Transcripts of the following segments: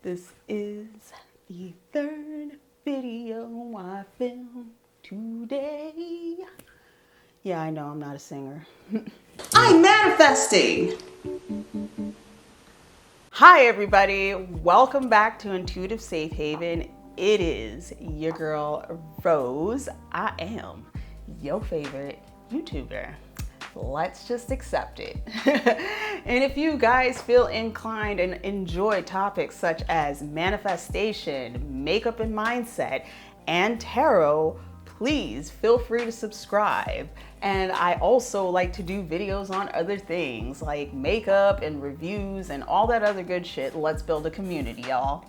This is the third video I filmed today. Yeah, I know I'm not a singer. I'm manifesting! Hi everybody, welcome back to Intuitive Safe Haven. It is your girl Rose. I am your favorite YouTuber. Let's just accept it. And if you guys feel inclined and enjoy topics such as manifestation, makeup and mindset, and tarot, please feel free to subscribe. And I also like to do videos on other things like makeup and reviews and all that other good shit. Let's build a community, y'all.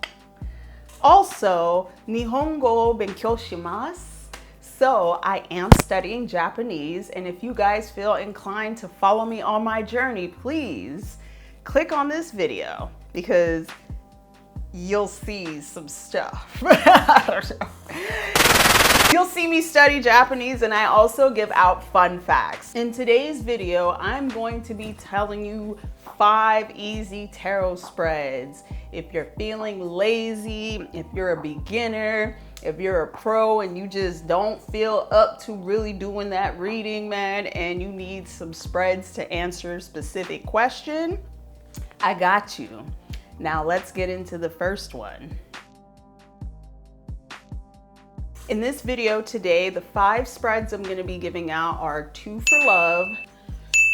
Also, Nihongo benkyou shimasu. So I am studying Japanese, and if you guys feel inclined to follow me on my journey, please click on this video because you'll see some stuff. You'll see me study Japanese, and I also give out fun facts. In today's video, I'm going to be telling you 5 easy tarot spreads. If you're feeling lazy, if you're a beginner, if you're a pro and you just don't feel up to really doing that reading, man, and you need some spreads to answer a specific question, I got you. Now let's get into the first one. In this video today, the 5 spreads I'm going to be giving out are 2 for love,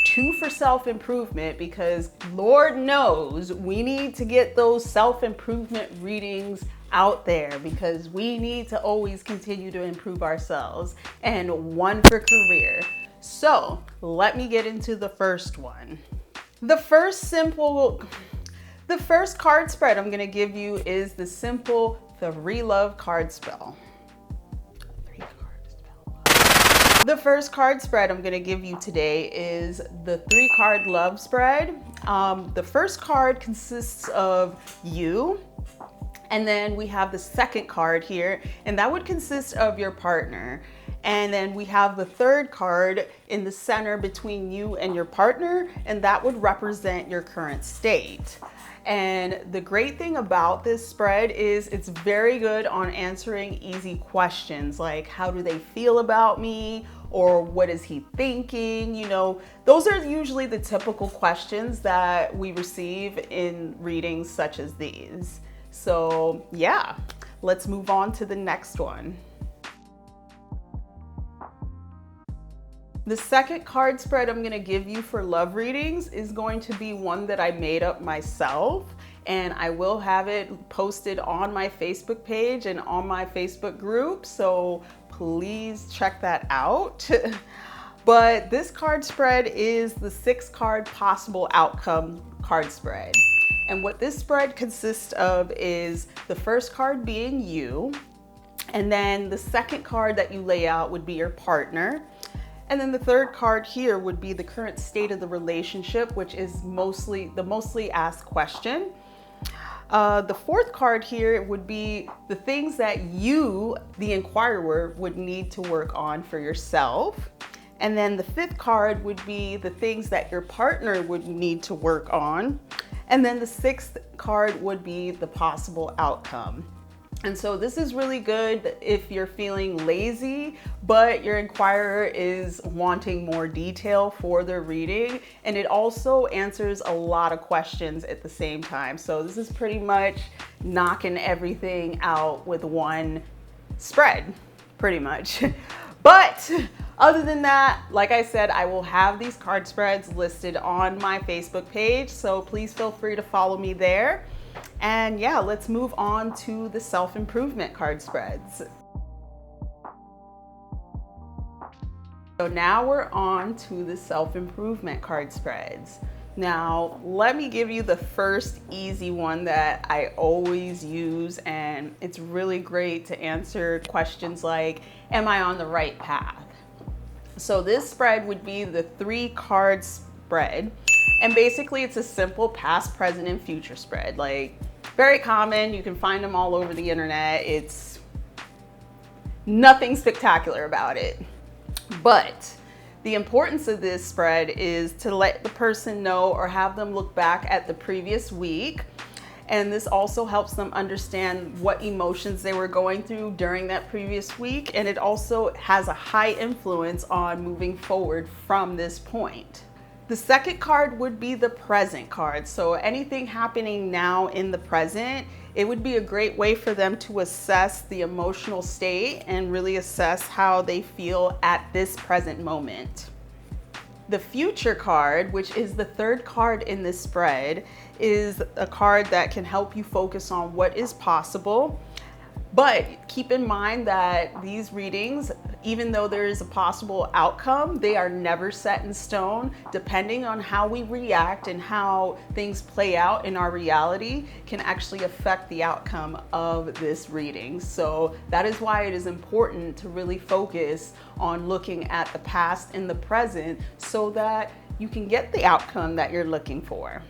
2 for self-improvement, because Lord knows we need to get those self-improvement readings out there because we need to always continue to improve ourselves, and 1 for career. So let me get into the first one. The first card spread I'm going to give you is the simple 3 love card spell. The first card spread I'm going to give you today is the 3 card love spread. The first card consists of you, and then we have the second card here, and that would consist of your partner. And then we have the third card in the center between you and your partner, and that would represent your current state. And the great thing about this spread is it's very good on answering easy questions like how do they feel about me, or what is he thinking? You know, those are usually the typical questions that we receive in readings such as these. So yeah, let's move on to the next one. The second card spread I'm going to give you for love readings is going to be one that I made up myself, and I will have it posted on my Facebook page and on my Facebook group, so please check that out. But this card spread is the 6 card possible outcome card spread. And what this spread consists of is the first card being you, and then the second card that you lay out would be your partner. And then the third card here would be the current state of the relationship, which is the mostly asked question. The fourth card here would be the things that you, the inquirer, would need to work on for yourself. And then the 5th card would be the things that your partner would need to work on. And then the 6th card would be the possible outcome. And so this is really good if you're feeling lazy, but your inquirer is wanting more detail for their reading. And it also answers a lot of questions at the same time. So this is pretty much knocking everything out with 1 spread, pretty much. But other than that, like I said, I will have these card spreads listed on my Facebook page. So please feel free to follow me there. And yeah, let's move on to the self-improvement card spreads. So now we're on to the self-improvement card spreads. Now, let me give you the first easy one that I always use, and it's really great to answer questions like, am I on the right path? So this spread would be the 3 card spread. And basically it's a simple past, present, and future spread. Like, very common, you can find them all over the internet. It's nothing spectacular about it. But the importance of this spread is to let the person know or have them look back at the previous week And this also helps them understand what emotions they were going through during that previous week. And it also has a high influence on moving forward from this point. The second card would be the present card. So anything happening now in the present, it would be a great way for them to assess the emotional state and really assess how they feel at this present moment. The future card, which is the third card in this spread, is a card that can help you focus on what is possible. But keep in mind that these readings, even though there is a possible outcome, they are never set in stone. Depending on how we react and how things play out in our reality can actually affect the outcome of this reading. So that is why it is important to really focus on looking at the past and the present so that you can get the outcome that you're looking for.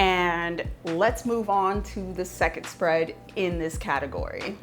And let's move on to the second spread in this category.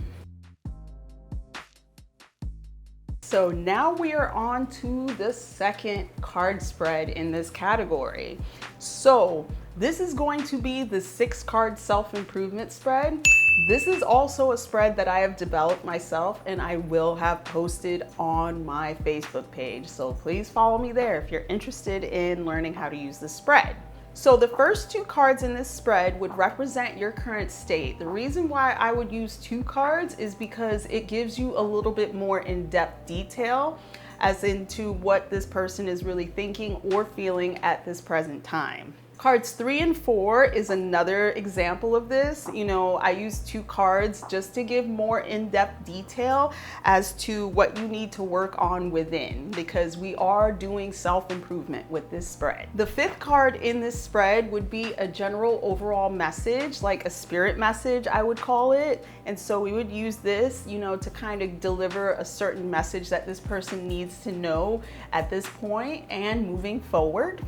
So now we are on to the second card spread in this category. So this is going to be the 6-card self-improvement spread. This is also a spread that I have developed myself and I will have posted on my Facebook page. So please follow me there if you're interested in learning how to use this spread. So the first 2 cards in this spread would represent your current state. The reason why I would use 2 cards is because it gives you a little bit more in-depth detail as into what this person is really thinking or feeling at this present time. Cards 3 and 4 is another example of this. You know, I use 2 cards just to give more in-depth detail as to what you need to work on within, because we are doing self-improvement with this spread. The 5th card in this spread would be a general overall message, like a spirit message, I would call it. And so we would use this, you know, to kind of deliver a certain message that this person needs to know at this point and moving forward.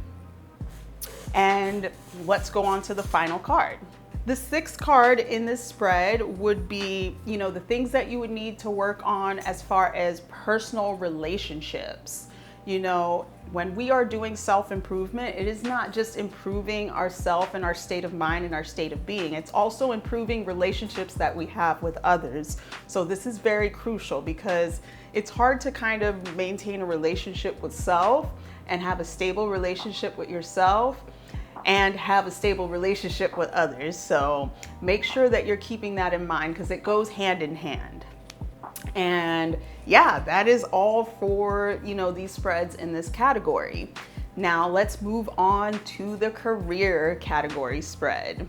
And let's go on to the final card. The 6th card in this spread would be, you know, the things that you would need to work on as far as personal relationships. You know, when we are doing self-improvement, it is not just improving ourselves and our state of mind and our state of being. It's also improving relationships that we have with others. So this is very crucial because it's hard to kind of maintain a relationship with self and have a stable relationship with yourself and have a stable relationship with others. So make sure that you're keeping that in mind because it goes hand in hand. And yeah, that is all for, you know, these spreads in this category. Now let's move on to the career category spread.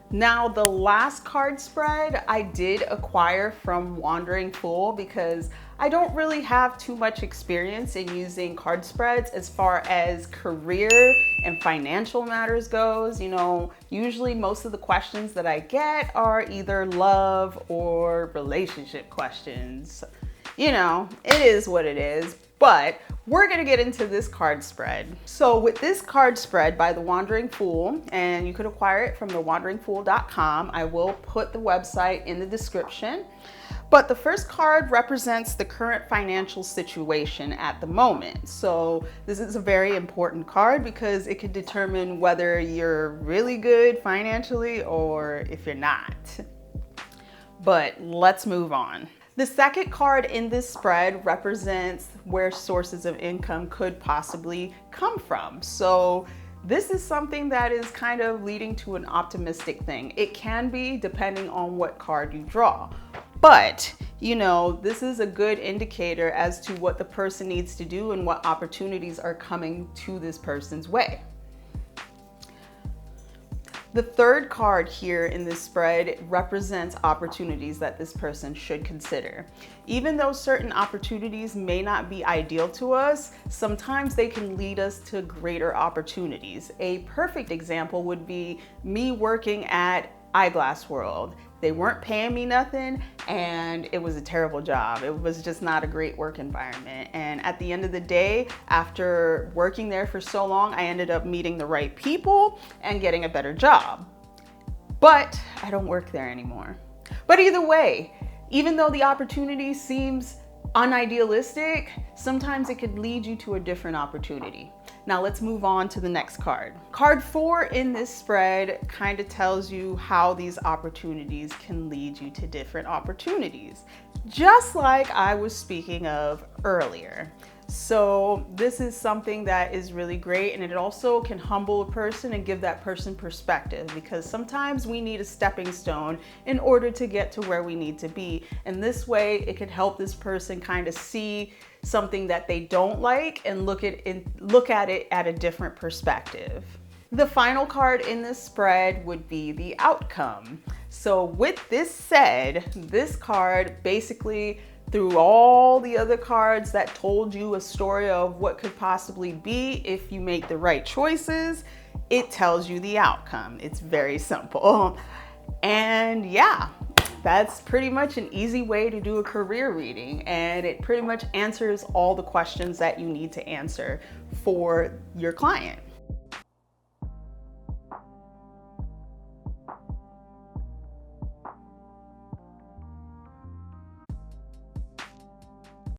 Now the last card spread I did acquire from Wandering Fool because I don't really have too much experience in using card spreads as far as career and financial matters goes. You know, usually most of the questions that I get are either love or relationship questions. You know, it is what it is, but we're gonna get into this card spread. So with this card spread by The Wandering Fool, and you could acquire it from thewanderingfool.com, I will put the website in the description. But the first card represents the current financial situation at the moment. So this is a very important card because it could determine whether you're really good financially or if you're not. But let's move on. The second card in this spread represents where sources of income could possibly come from. So this is something that is kind of leading to an optimistic thing. It can be depending on what card you draw. But, you know, this is a good indicator as to what the person needs to do and what opportunities are coming to this person's way. The third card here in this spread represents opportunities that this person should consider. Even though certain opportunities may not be ideal to us, sometimes they can lead us to greater opportunities. A perfect example would be me working at Eyeglass World. They weren't paying me nothing and it was a terrible job. It was just not a great work environment. And at the end of the day, after working there for so long, I ended up meeting the right people and getting a better job. But I don't work there anymore. But either way, even though the opportunity seems unidealistic, sometimes it could lead you to a different opportunity. Now let's move on to the next card. Card 4 in this spread kind of tells you how these opportunities can lead you to different opportunities, just like I was speaking of earlier. So this is something that is really great, and it also can humble a person and give that person perspective, because sometimes we need a stepping stone in order to get to where we need to be. And this way it can help this person kind of see something that they don't like and look at it at a different perspective. The final card in this spread would be the outcome. So with this said, this card basically, through all the other cards that told you a story of what could possibly be if you make the right choices, it tells you the outcome. It's very simple. And yeah, that's pretty much an easy way to do a career reading, and it pretty much answers all the questions that you need to answer for your client.